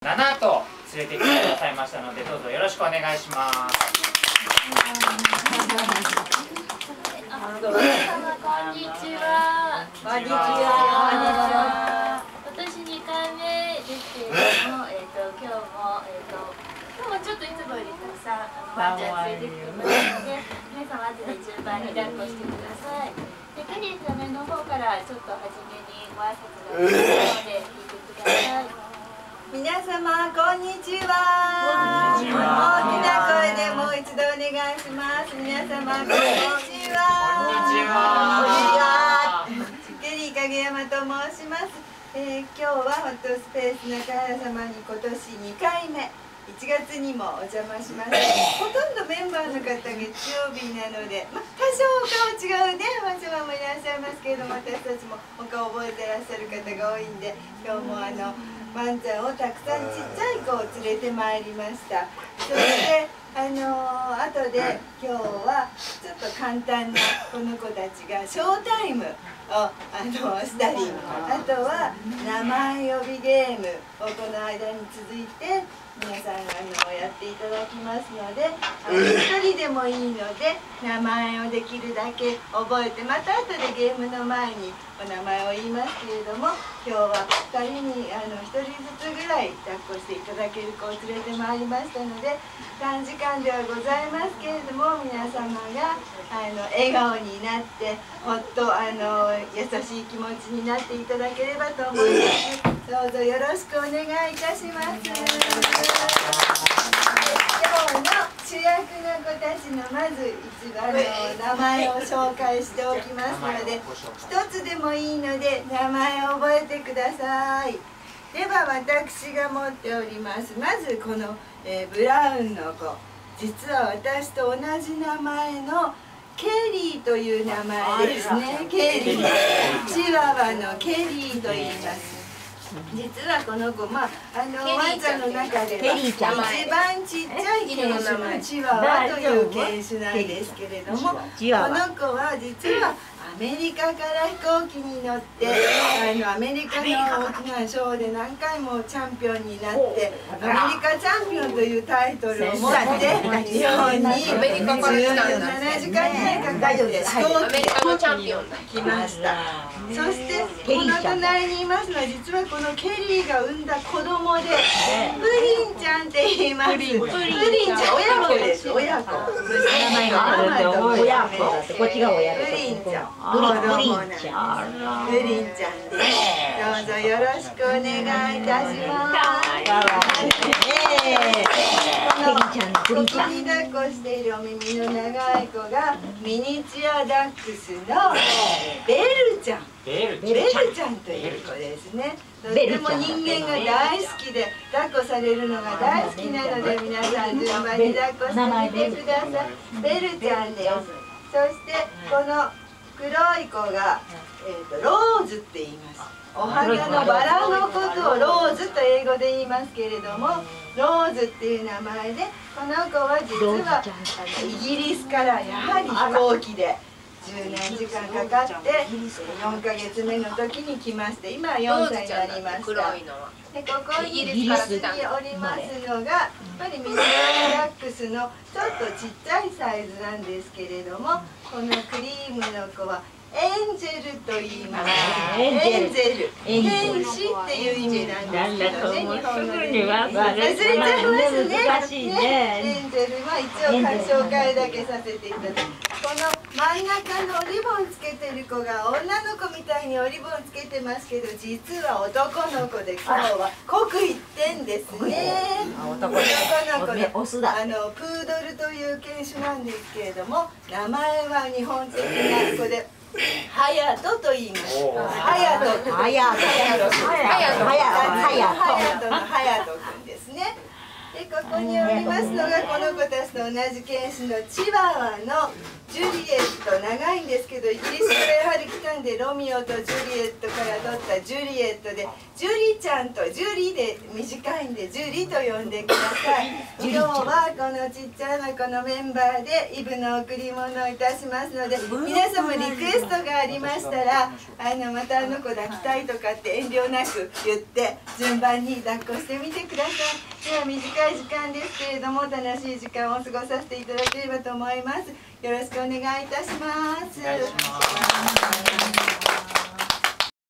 7頭連れてきてくださいましたので、どうぞよろしくお願いします。皆様こんにちは。こんにちは。今年2回目ですけれども、今日もちょっといつもよりたくさんワンちゃん連れてきてますので、皆様後で順番に抱っこしてください。で、ケリーための方からちょっと初めにご挨拶がありますので聞いてください。皆様こんにちは。大きな声でもう一度お願いします。皆様こんにちは。ケリー影山と申します。今日はホットスペース中原様に今年2回目、1月にもお邪魔しました。ほとんどメンバーの方月曜日なので、多少お顔違うねおばあちゃまもいらっしゃいますけれども、私たちもお顔覚えてらっしゃる方が多いんで、今日もワンちゃんをたくさんちっちゃい子を連れてまいりました。そして後で今日はちょっと簡単なこの子たちがショータイムをしたり、あとは名前呼びゲームをこの間に続いて皆さんやっていただきますので、一人でもいいので名前をできるだけ覚えて、また後でゲームの前にお名前を言いますけれども、今日は2人に1人ずつぐらい抱っこしていただける子を連れてまいりましたので、短時間ではございますけれども、皆様が笑顔になってほっと優しい気持ちになっていただければと思います。どうぞよろしくお願いいたします。今日の主役の子たちのまず一番名前を紹介しておきますので、一つでもいいので名前を覚えてください。では私が持っております、まずこの、ブラウンの子、実は私と同じ名前のケリーという名前ですね。ケリー、チワワのケリーと言います。実はこの子、ワンちゃんの中では一番ちっちゃい犬種のチワワという犬種なんですけれども、この子は実はアメリカから飛行機に乗ってアメリカの大きなショーで何回もチャンピオンになって、アメリカチャンピオンというタイトルを持って日本に17時間ぐらいかかって飛行機で来ました。そしてこの隣にいますのは、実はこのケリーが産んだ子供で、プリンちゃんって言います。プリンちゃん、親子です。親子。こっちが親子。プリンちゃん。プリンちゃんです。どうぞよろしくお願いいたします。ここに抱っこしているお耳の長い子がミニチュアダックスのベルちゃん。ベルちゃんという子ですね。とっても人間が大好きで抱っこされるのが大好きなので、皆さん順番に抱っこしてみてください。ベルちゃんです。そしてこの黒い子が、ローズって言います。お花のバラのことをローズと英語で言いますけれども、ローズっていう名前で、この子は実はイギリスからやはり飛行機で10何時間かかって4ヶ月目の時に来まして、今は4歳になりました。でここにおりますのがやっぱりミニチュアダックスのちょっとちっちゃいサイズなんですけれども、このクリームの子はエンジェルと言います。エンジェル、天使っていう意味なんですけどね、日本語で。忘れちゃいますね。エンジェルは一応紹介だけさせていただきます。この真ん中のおリボンつけてる子が女の子みたいにおリボンつけてますけど、実は男の子で、今日は刻一点ですね。男の子でプードルという犬種なんですけれども、名前は日本的な子でハヤトと言います。ハヤトのハヤトくんですね。でここにおりますのがこの子たちと同じ犬種のチワワのジュリエット。長いんですけどイギリスからやはり来たんでロミオとジュリエットから取ったジュリエットでジュリちゃんとジュリで短いんでジュリと呼んでください。今日はこのちっちゃなこのメンバーでイブの贈り物をいたしますので、皆様リクエストがありましたらまたあの子抱きたいとかって遠慮なく言って順番に抱っこしてみてください。では短い時間ですけれども楽しい時間を過ごさせていただければと思います。よろしくお願いいたします。